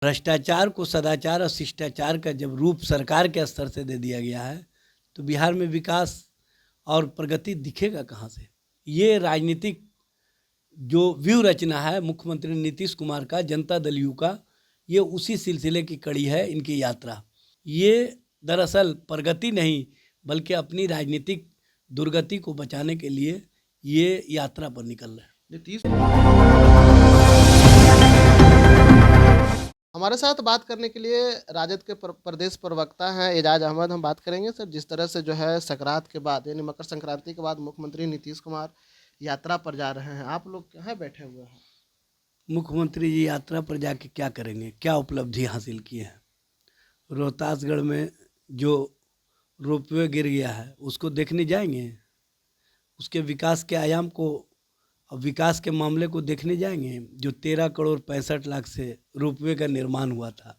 भ्रष्टाचार को सदाचार और शिष्टाचार का जब रूप सरकार के स्तर से दे दिया गया है तो बिहार में विकास और प्रगति दिखेगा कहाँ से। ये राजनीतिक जो व्यू रचना है मुख्यमंत्री नीतीश कुमार का, जनता दल यू का, ये उसी सिलसिले की कड़ी है इनकी यात्रा। ये दरअसल प्रगति नहीं बल्कि अपनी राजनीतिक दुर्गति को बचाने के लिए ये यात्रा पर निकल रहे हैं। नीतीश हमारे साथ बात करने के लिए राजद के प्रदेश प्रवक्ता हैं एजाज अहमद। हम बात करेंगे सर, जिस तरह से जो है संक्रांत के बाद यानी मकर संक्रांति के बाद मुख्यमंत्री नीतीश कुमार यात्रा पर जा रहे हैं, आप लोग कहाँ बैठे हुए हैं? मुख्यमंत्री जी यात्रा पर जाके क्या करेंगे, क्या उपलब्धि हासिल किए हैं? रोहतासगढ़ में जो रोपवे गिर गया है उसको देखने जाएंगे, उसके विकास के आयाम को और विकास के मामले को देखने जाएंगे। जो 13 करोड़ 65 लाख से रोपवे का निर्माण हुआ था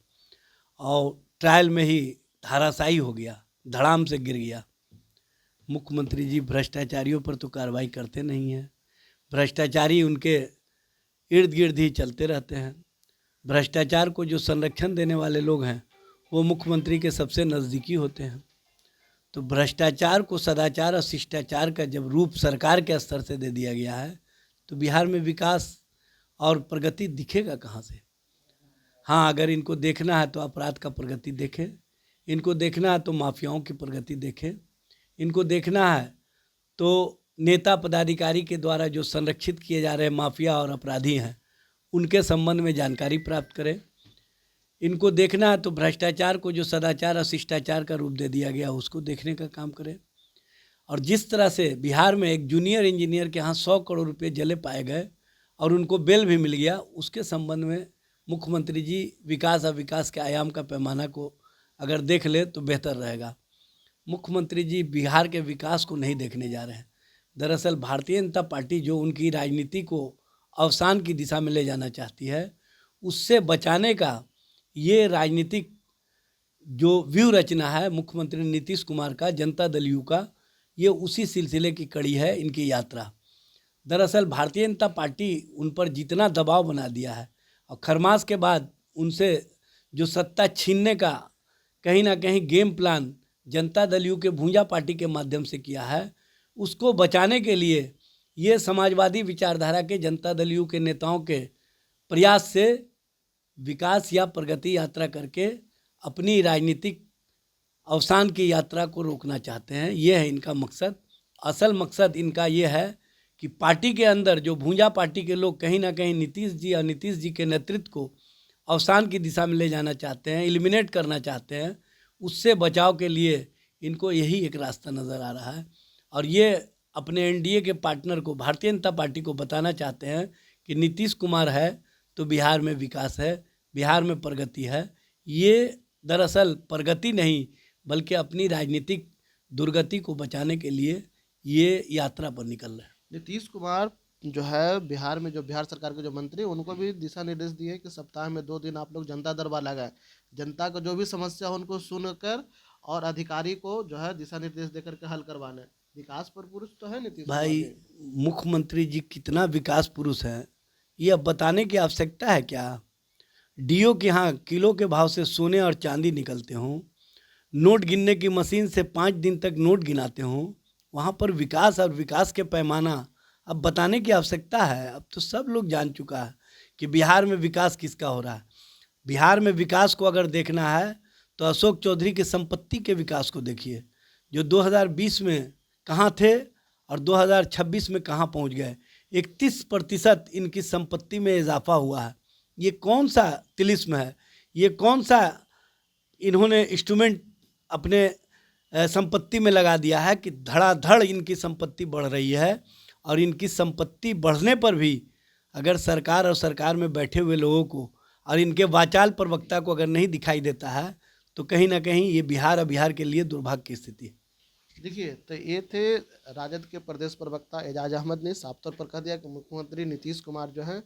और ट्रायल में ही धाराशायी हो गया, धड़ाम से गिर गया। मुख्यमंत्री जी भ्रष्टाचारियों पर तो कार्रवाई करते नहीं हैं, भ्रष्टाचारी उनके इर्द गिर्द ही चलते रहते हैं। भ्रष्टाचार को जो संरक्षण देने वाले लोग हैं वो मुख्यमंत्री के सबसे नज़दीकी होते हैं। तो भ्रष्टाचार को सदाचार और शिष्टाचार का जब रूप सरकार के स्तर से दे दिया गया है तो बिहार में विकास और प्रगति दिखेगा कहाँ से। हाँ, अगर इनको देखना है तो अपराध का प्रगति देखें, इनको देखना है तो माफियाओं की प्रगति देखें, इनको देखना है तो नेता पदाधिकारी के द्वारा जो संरक्षित किए जा रहे माफिया और अपराधी हैं उनके संबंध में जानकारी प्राप्त करें। इनको देखना है तो भ्रष्टाचार को जो सदाचार और शिष्टाचार का रूप दे दिया गया उसको देखने का काम करें। और जिस तरह से बिहार में एक जूनियर इंजीनियर के यहाँ 100 करोड़ रुपए जले पाए गए और उनको बेल भी मिल गया, उसके संबंध में मुख्यमंत्री जी विकास और विकास के आयाम का पैमाना को अगर देख ले तो बेहतर रहेगा। मुख्यमंत्री जी बिहार के विकास को नहीं देखने जा रहे हैं। दरअसल भारतीय जनता पार्टी जो उनकी राजनीति को अवसान की दिशा में ले जाना चाहती है, उससे बचाने का ये राजनीतिक जो व्यू रचना है मुख्यमंत्री नीतीश कुमार का, जनता दल यू का, ये उसी सिलसिले की कड़ी है इनकी यात्रा। दरअसल भारतीय जनता पार्टी उन पर जितना दबाव बना दिया है और खरमास के बाद उनसे जो सत्ता छीनने का कहीं ना कहीं game plan Janata Dal you के भूंजा पार्टी के माध्यम से किया है, उसको बचाने के लिए ये समाजवादी विचारधारा के जनता दल यू के नेताओं के प्रयास से विकास या प्रगति यात्रा करके अपनी राजनीतिक अवसान की यात्रा को रोकना चाहते हैं। ये है इनका मकसद। असल मकसद इनका ये है कि पार्टी के अंदर जो भूंजा पार्टी के लोग कहीं ना कहीं नीतीश जी और नीतीश जी के नेतृत्व को अवसान की दिशा में ले जाना चाहते हैं, एलिमिनेट करना चाहते हैं, उससे बचाव के लिए इनको यही एक रास्ता नज़र आ रहा है। और ये अपने एनडीए के पार्टनर को, भारतीय जनता पार्टी को बताना चाहते हैं कि नीतीश कुमार है तो बिहार में विकास है, बिहार में प्रगति है। ये दरअसल प्रगति नहीं बल्कि अपनी राजनीतिक दुर्गति को बचाने के लिए ये यात्रा पर निकल रहे हैं। नीतीश कुमार जो है बिहार में जो बिहार सरकार के जो मंत्री, उनको भी दिशा निर्देश दिए कि सप्ताह में 2 दिन आप लोग जनता दरबार लगाएं, जनता को जो भी समस्या हो उनको सुनकर और अधिकारी को जो है दिशा निर्देश देकर के हल करवाने। विकास पर पुरुष तो है नीतीश कुमार भाई, जी। मुख्यमंत्री जी कितना विकास पुरुष हैं ये अब बताने की आवश्यकता है क्या? डीओ के यहाँ किलो के भाव से सोने और चांदी निकलते हों, नोट गिनने की मशीन से 5 दिन तक नोट गिनाते हों, वहाँ पर विकास और विकास के पैमाना अब बताने की आवश्यकता है। अब तो सब लोग जान चुका है कि बिहार में विकास किसका हो रहा है। बिहार में विकास को अगर देखना है तो अशोक चौधरी की संपत्ति के विकास को देखिए, जो 2020 में कहाँ थे और 2026 में कहाँ पहुँच गए। 31% इनकी संपत्ति में इजाफा हुआ है। ये कौन सा तिलिस्म है, ये कौन सा इन्होंने इंस्ट्रूमेंट अपने संपत्ति में लगा दिया है कि धड़ाधड़ इनकी संपत्ति बढ़ रही है। और इनकी संपत्ति बढ़ने पर भी अगर सरकार और सरकार में बैठे हुए लोगों को और इनके वाचाल प्रवक्ता को अगर नहीं दिखाई देता है तो कहीं ना कहीं ये बिहार और बिहार के लिए दुर्भाग्य की स्थिति है। देखिए, तो ये थे राजद के प्रदेश प्रवक्ता एजाज अहमद ने साफ तौर पर कह दिया कि मुख्यमंत्री नीतीश कुमार जो है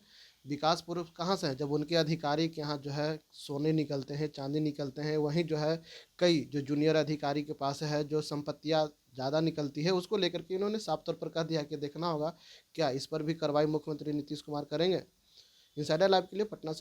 विकास पुरुष कहाँ से है, जब उनके अधिकारी के यहाँ जो है सोने निकलते हैं, चांदी निकलते हैं, वहीं जो है कई जो जूनियर अधिकारी के पास है जो संपत्तियाँ ज़्यादा निकलती है, उसको लेकर के इन्होंने साफ तौर पर कह दिया कि देखना होगा क्या इस पर भी कार्रवाई मुख्यमंत्री नीतीश कुमार करेंगे। इनसाइडर लाइव के लिए पटना से